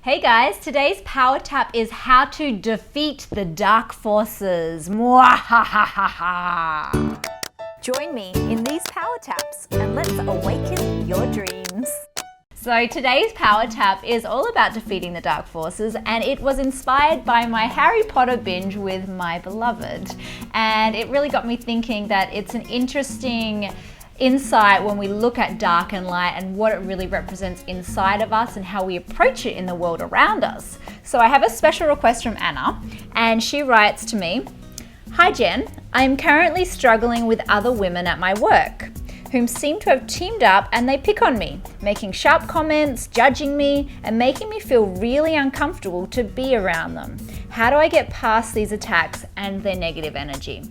Hey guys, today's power tap is how to defeat the dark forces. Mwahahaha. Join me in these power taps and let's awaken your dreams. So today's power tap is all about defeating the dark forces, and it was inspired by my Harry Potter binge with my beloved. And it really got me thinking that it's an interesting insight when we look at dark and light and what it really represents inside of us and how we approach it in the world around us. So I have a special request from Anna, and she writes to me, "Hi Jen, I am currently struggling with other women at my work whom seem to have teamed up, and they pick on me, making sharp comments, judging me, and making me feel really uncomfortable to be around them. How do I get past these attacks and their negative energy?"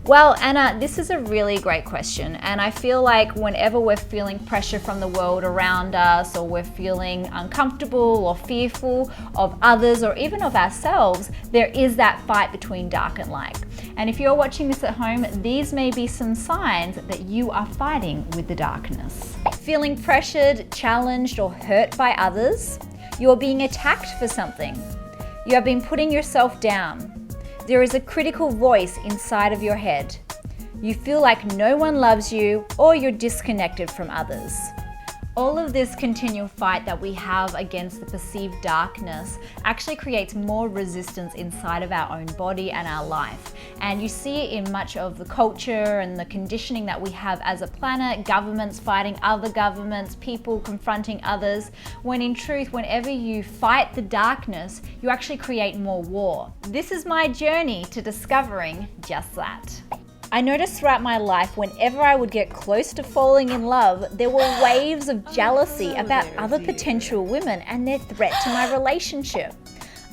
Well, Anna, this is a really great question, and I feel like whenever we're feeling pressure from the world around us, or we're feeling uncomfortable or fearful of others or even of ourselves, there is that fight between dark and light. And if you're watching this at home, these may be some signs that you are fighting with the darkness. Feeling pressured, challenged, or hurt by others, you're being attacked for something. You have been putting yourself down. There is a critical voice inside of your head. You feel like no one loves you, or you're disconnected from others. All of this continual fight that we have against the perceived darkness actually creates more resistance inside of our own body and our life. And you see it in much of the culture and the conditioning that we have as a planet, governments fighting other governments, people confronting others, when in truth, whenever you fight the darkness, you actually create more war. This is my journey to discovering just that. I noticed throughout my life, whenever I would get close to falling in love, there were waves of jealousy about other potential women and their threat to my relationship.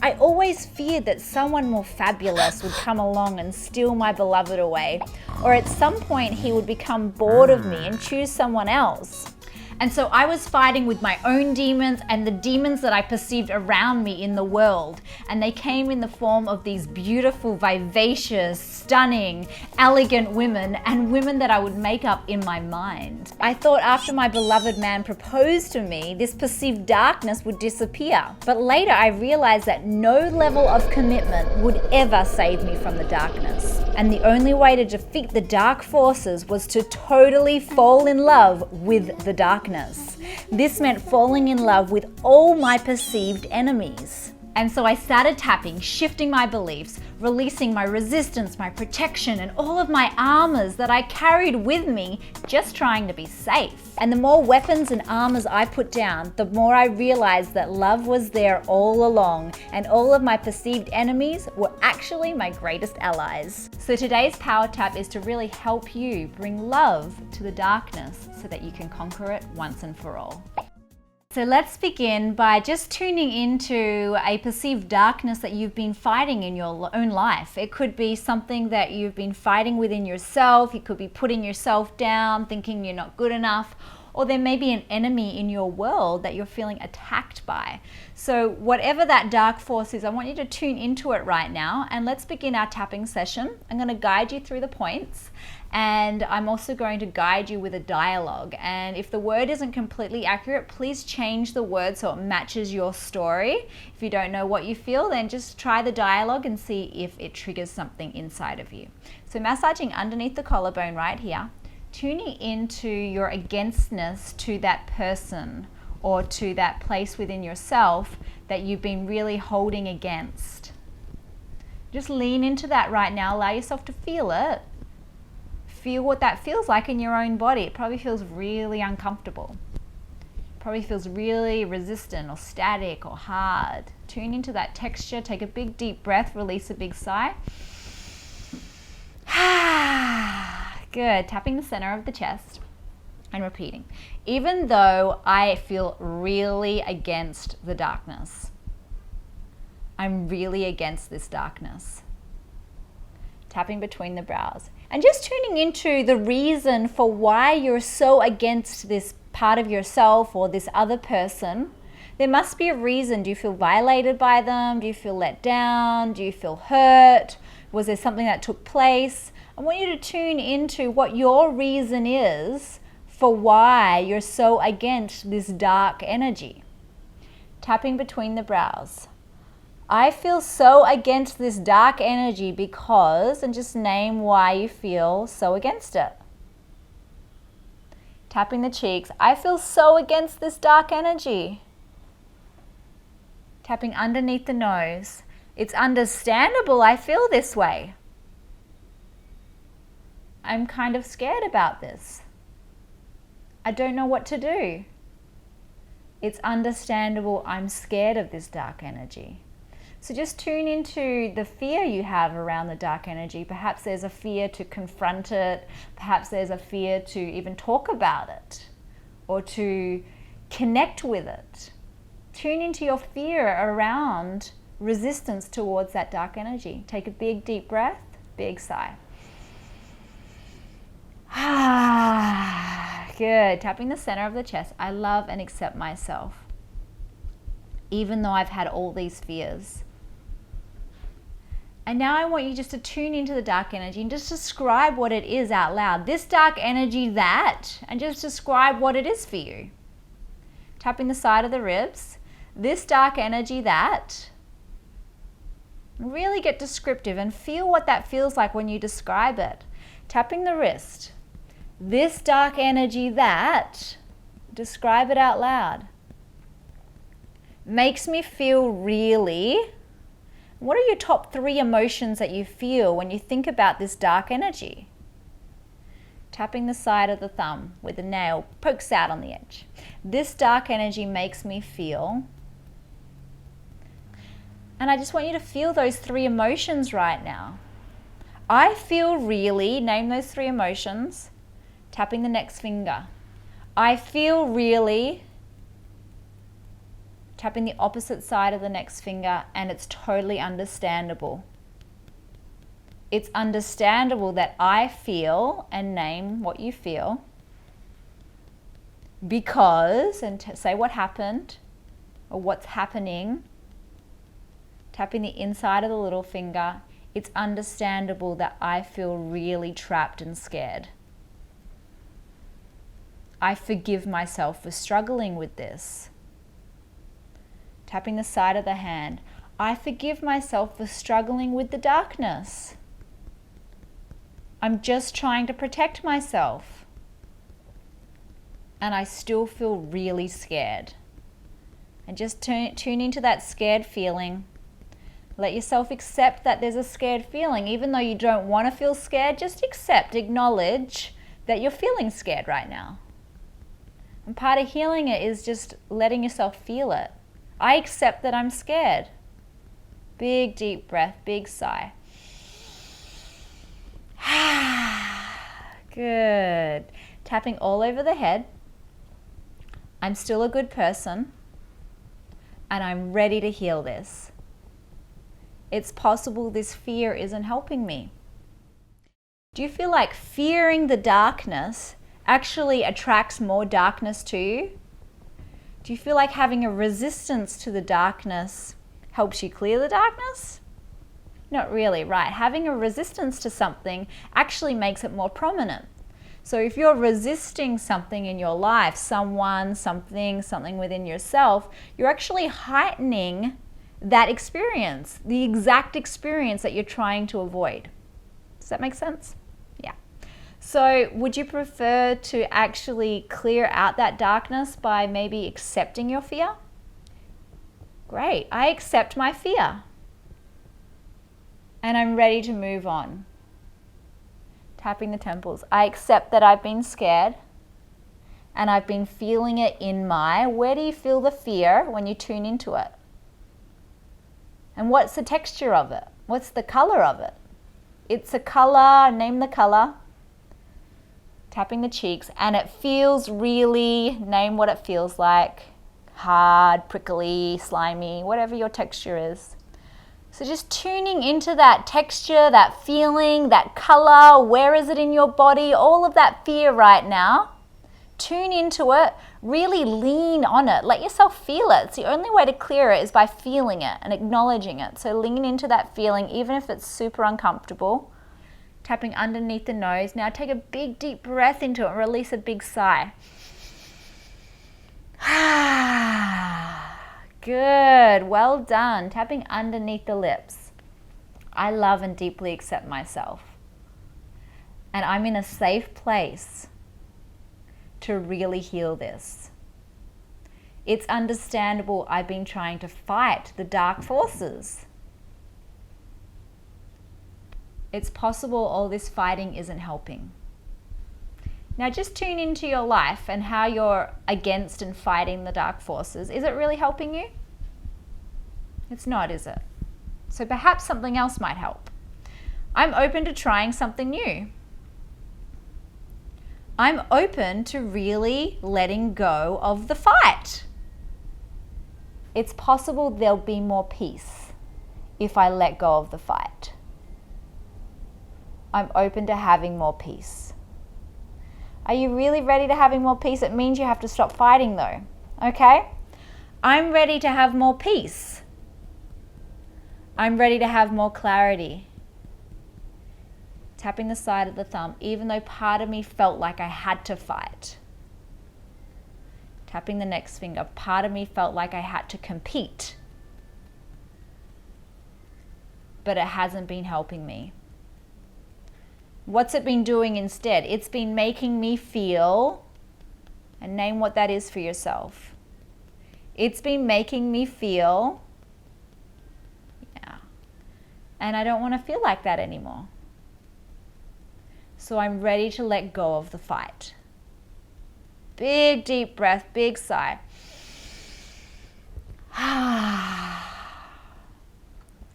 I always feared that someone more fabulous would come along and steal my beloved away, or at some point he would become bored of me and choose someone else. And so I was fighting with my own demons and the demons that I perceived around me in the world. And they came in the form of these beautiful, vivacious, stunning, elegant women, and women that I would make up in my mind. I thought after my beloved man proposed to me, this perceived darkness would disappear. But later I realized that no level of commitment would ever save me from the darkness. And the only way to defeat the dark forces was to totally fall in love with the darkness. This meant falling in love with all my perceived enemies. And so I started tapping, shifting my beliefs, releasing my resistance, my protection, and all of my armors that I carried with me, just trying to be safe. And the more weapons and armors I put down, the more I realized that love was there all along, and all of my perceived enemies were actually my greatest allies. So today's power tap is to really help you bring love to the darkness so that you can conquer it once and for all. So let's begin by just tuning into a perceived darkness that you've been fighting in your own life. It could be something that you've been fighting within yourself. You could be putting yourself down, thinking you're not good enough, or there may be an enemy in your world that you're feeling attacked by. So whatever that dark force is, I want you to tune into it right now, and let's begin our tapping session. I'm going to guide you through the points, and I'm also going to guide you with a dialogue. And if the word isn't completely accurate, please change the word so it matches your story. If you don't know what you feel, then just try the dialogue and see if it triggers something inside of you. So massaging underneath the collarbone right here, tuning into your againstness to that person or to that place within yourself that you've been really holding against. Just lean into that right now. Allow yourself to feel it. Feel what that feels like in your own body. It probably feels really uncomfortable. Probably feels really resistant or static or hard. Tune into that texture. Take a big deep breath. Release a big sigh. Good. Tapping the center of the chest and repeating. Even though I feel really against the darkness, I'm really against this darkness. Tapping between the brows. And just tuning into the reason for why you're so against this part of yourself or this other person. There must be a reason. Do you feel violated by them? Do you feel let down? Do you feel hurt? Was there something that took place? I want you to tune into what your reason is for why you're so against this dark energy. Tapping between the brows. I feel so against this dark energy because, and just name why you feel so against it. Tapping the cheeks. I feel so against this dark energy. Tapping underneath the nose. It's understandable I feel this way. I'm kind of scared about this. I don't know what to do. It's understandable I'm scared of this dark energy. So just tune into the fear you have around the dark energy. Perhaps there's a fear to confront it. Perhaps there's a fear to even talk about it or to connect with it. Tune into your fear around resistance towards that dark energy. Take a big deep breath, big sigh. Good. Tapping the center of the chest. I love and accept myself, even though I've had all these fears. And now I want you just to tune into the dark energy and just describe what it is out loud. This dark energy, that, and just describe what it is for you. Tapping the side of the ribs. This dark energy, that. Really get descriptive and feel what that feels like when you describe it. Tapping the wrist. This dark energy, that. Describe it out loud. Makes me feel really. What are your top 3 emotions that you feel when you think about this dark energy? Tapping the side of the thumb with the nail pokes out on the edge. This dark energy makes me feel. And I just want you to feel those 3 emotions right now. I feel really, name those 3 emotions. Tapping the next finger. I feel really. Tapping the opposite side of the next finger, and it's totally understandable. It's understandable that I feel, and name what you feel, because, and say what happened, or what's happening. Tapping the inside of the little finger, it's understandable that I feel really trapped and scared. I forgive myself for struggling with this. Tapping the side of the hand. I forgive myself for struggling with the darkness. I'm just trying to protect myself. And I still feel really scared. And just tune into that scared feeling. Let yourself accept that there's a scared feeling. Even though you don't want to feel scared, just accept, acknowledge that you're feeling scared right now. And part of healing it is just letting yourself feel it. I accept that I'm scared. Big deep breath, big sigh. Good. Tapping all over the head. I'm still a good person, and I'm ready to heal this. It's possible this fear isn't helping me. Do you feel like fearing the darkness actually attracts more darkness to you? Do you feel like having a resistance to the darkness helps you clear the darkness? Not really, right? Having a resistance to something actually makes it more prominent. So if you're resisting something in your life, someone, something within yourself, you're actually heightening that experience, the exact experience that you're trying to avoid. Does that make sense? Yeah. So would you prefer to actually clear out that darkness by maybe accepting your fear? Great, I accept my fear. And I'm ready to move on. Tapping the temples. I accept that I've been scared and I've been feeling it in where do you feel the fear when you tune into it? And what's the texture of it? What's the color of it? It's a color, name the color. Tapping the cheeks, and it feels really, name what it feels like. Hard, prickly, slimy, whatever your texture is. So just tuning into that texture, that feeling, that color, where is it in your body, all of that fear right now. Tune into it, really lean on it, let yourself feel it. It's the only way to clear it is by feeling it and acknowledging it. So lean into that feeling, even if it's super uncomfortable. Tapping underneath the nose. Now take a big deep breath into it and release a big sigh. Good. Well done. Tapping underneath the lips. I love and deeply accept myself. And I'm in a safe place to really heal this. It's understandable I've been trying to fight the dark forces. It's possible all this fighting isn't helping. Now just tune into your life and how you're against and fighting the dark forces. Is it really helping you? It's not, is it? So perhaps something else might help. I'm open to trying something new. I'm open to really letting go of the fight. It's possible there'll be more peace if I let go of the fight. I'm open to having more peace. Are you really ready to having more peace? It means you have to stop fighting though, okay? I'm ready to have more peace. I'm ready to have more clarity. Tapping the side of the thumb, even though part of me felt like I had to fight. Tapping the next finger, part of me felt like I had to compete. But it hasn't been helping me. What's it been doing instead? It's been making me feel, and name what that is for yourself. It's been making me feel, and I don't want to feel like that anymore. So I'm ready to let go of the fight. Big deep breath, big sigh.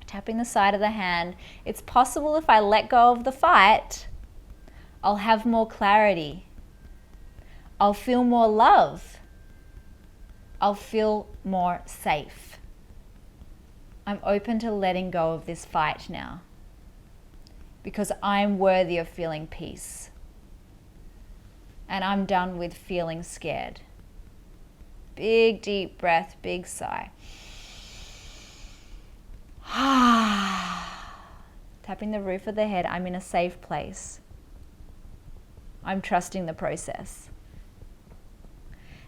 Tapping the side of the hand. It's possible if I let go of the fight, I'll have more clarity. I'll feel more love. I'll feel more safe. I'm open to letting go of this fight now because I'm worthy of feeling peace. And I'm done with feeling scared. Big deep breath, big sigh. Tapping the roof of the head, I'm in a safe place. I'm trusting the process.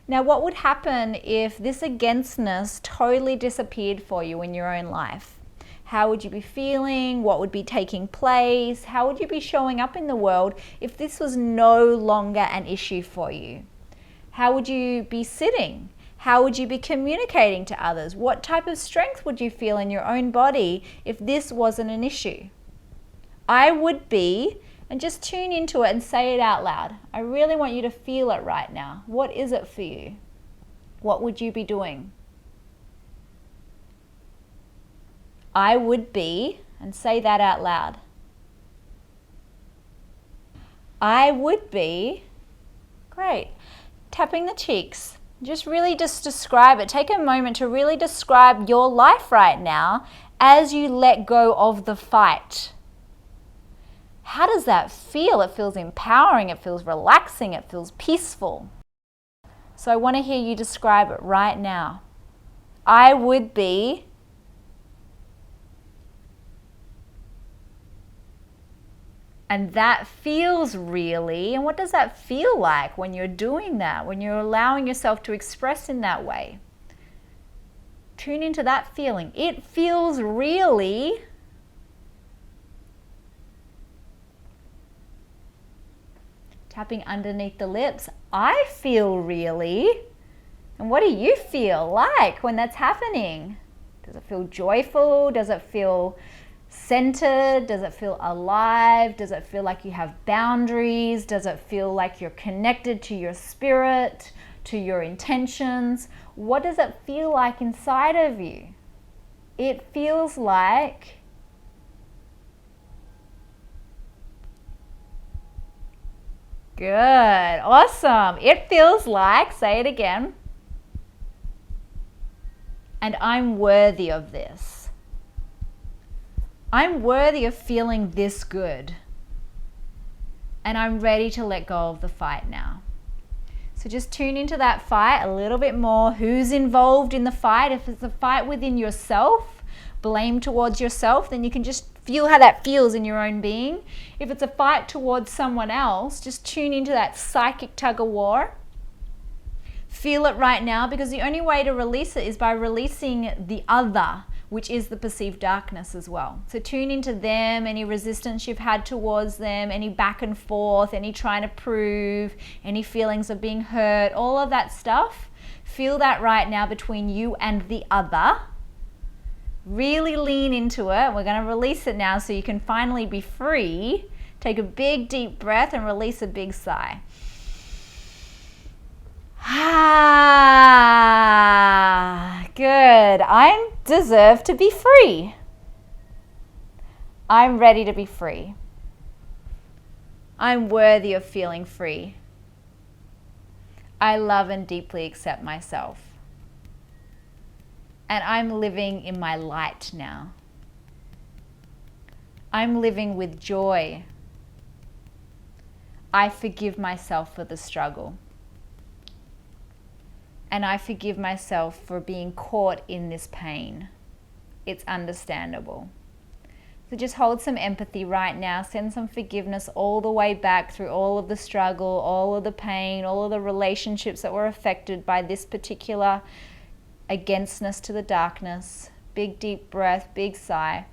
Now, what would happen if this againstness totally disappeared for you in your own life? How would you be feeling? What would be taking place? How would you be showing up in the world if this was no longer an issue for you? How would you be sitting? How would you be communicating to others? What type of strength would you feel in your own body if this wasn't an issue? I would be, and just tune into it and say it out loud. I really want you to feel it right now. What is it for you? What would you be doing? I would be, and say that out loud. I would be, great. Tapping the cheeks. Just really just describe it. Take a moment to really describe your life right now as you let go of the fight. How does that feel? It feels empowering, it feels relaxing, it feels peaceful. So I want to hear you describe it right now. I would be, and that feels really, and what does that feel like when you're doing that, when you're allowing yourself to express in that way? Tune into that feeling. It feels really. Tapping underneath the lips. I feel really. And what do you feel like when that's happening? Does it feel joyful? Does it feel centered? Does it feel alive? Does it feel like you have boundaries? Does it feel like you're connected to your spirit, to your intentions? What does it feel like inside of you? It feels like good. Awesome. It feels like, say it again, and I'm worthy of this. I'm worthy of feeling this good. And I'm ready to let go of the fight now. So just tune into that fight a little bit more. Who's involved in the fight? If it's a fight within yourself, blame towards yourself, then you can just feel how that feels in your own being. If it's a fight towards someone else, just tune into that psychic tug of war. Feel it right now, because the only way to release it is by releasing the other, which is the perceived darkness as well. So tune into them, any resistance you've had towards them, any back and forth, any trying to prove, any feelings of being hurt, all of that stuff. Feel that right now between you and the other. Really lean into it. We're going to release it now so you can finally be free. Take a big deep breath and release a big sigh. Good. I deserve to be free. I'm ready to be free. I'm worthy of feeling free. I love and deeply accept myself. And I'm living in my light now. I'm living with joy. I forgive myself for the struggle. And I forgive myself for being caught in this pain. It's understandable. So just hold some empathy right now. Send some forgiveness all the way back through all of the struggle, all of the pain, all of the relationships that were affected by this particular againstness to the darkness. Big deep breath, big sigh.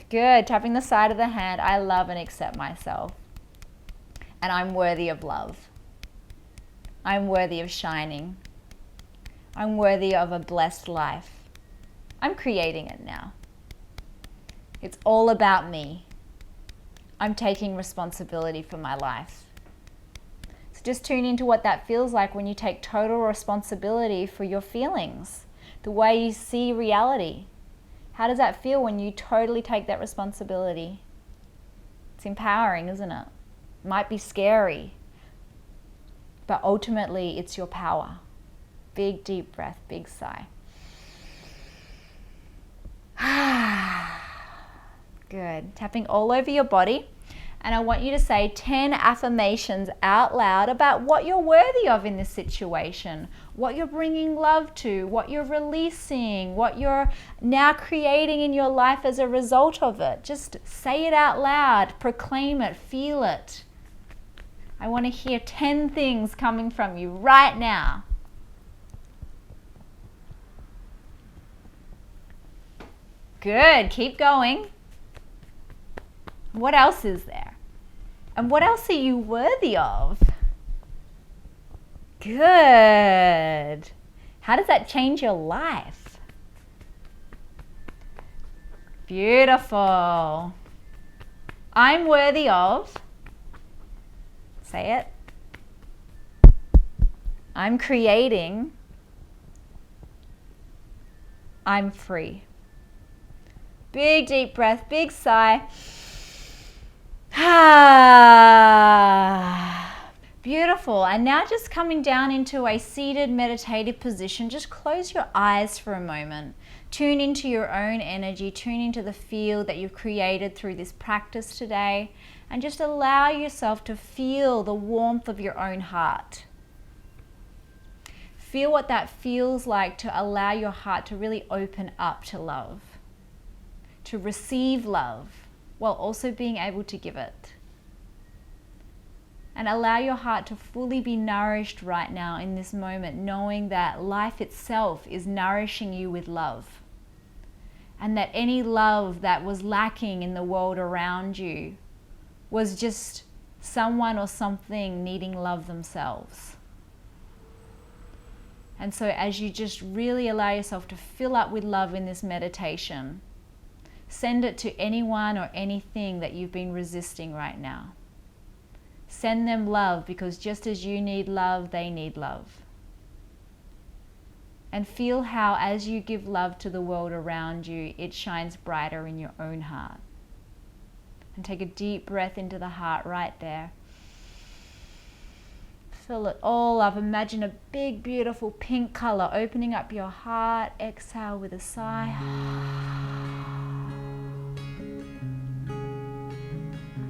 Good. Tapping the side of the hand. I love and accept myself. And I'm worthy of love. I'm worthy of shining. I'm worthy of a blessed life. I'm creating it now. It's all about me. I'm taking responsibility for my life. So just tune into what that feels like when you take total responsibility for your feelings, the way you see reality. How does that feel when you totally take that responsibility? It's empowering, isn't it? Might be scary, but ultimately it's your power. Big deep breath, big sigh. Good. Tapping all over your body. And I want you to say 10 affirmations out loud about what you're worthy of in this situation, what you're bringing love to, what you're releasing, what you're now creating in your life as a result of it. Just say it out loud, proclaim it, feel it. I want to hear 10 things coming from you right now. Good. Keep going. What else is there? And what else are you worthy of? Good. How does that change your life? Beautiful. I'm worthy of. Say it. I'm creating. I'm free. Big deep breath, big sigh. Beautiful. And now just coming down into a seated meditative position, just close your eyes for a moment. Tune into your own energy, tune into the field that you've created through this practice today, and just allow yourself to feel the warmth of your own heart. Feel what that feels like to allow your heart to really open up to love, to receive love, while also being able to give it. And allow your heart to fully be nourished right now in this moment, knowing that life itself is nourishing you with love. And that any love that was lacking in the world around you was just someone or something needing love themselves. And so as you just really allow yourself to fill up with love in this meditation, send it to anyone or anything that you've been resisting right now. Send them love, because just as you need love, they need love. And feel how as you give love to the world around you, it shines brighter in your own heart. And take a deep breath into the heart right there. Fill it all up. Imagine a big, beautiful pink color opening up your heart. Exhale with a sigh.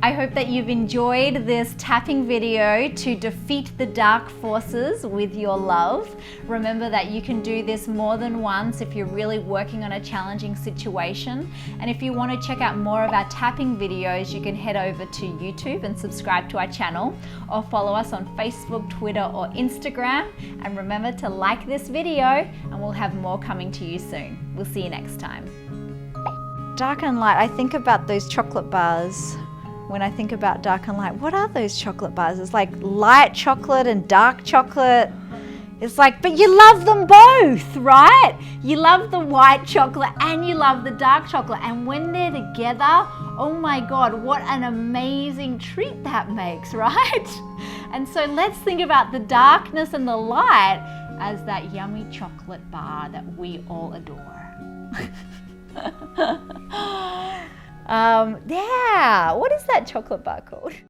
I hope that you've enjoyed this tapping video to defeat the dark forces with your love. Remember that you can do this more than once if you're really working on a challenging situation. And if you want to check out more of our tapping videos, you can head over to YouTube and subscribe to our channel, or follow us on Facebook, Twitter, or Instagram. And remember to like this video, and we'll have more coming to you soon. We'll see you next time. Dark and light, I think about those chocolate bars. When I think about dark and light, what are those chocolate bars? It's like light chocolate and dark chocolate. It's like, but you love them both, right? You love the white chocolate and you love the dark chocolate. And when they're together, oh my God, what an amazing treat that makes, right? And so let's think about the darkness and the light as that yummy chocolate bar that we all adore. Yeah, what is that chocolate bar called?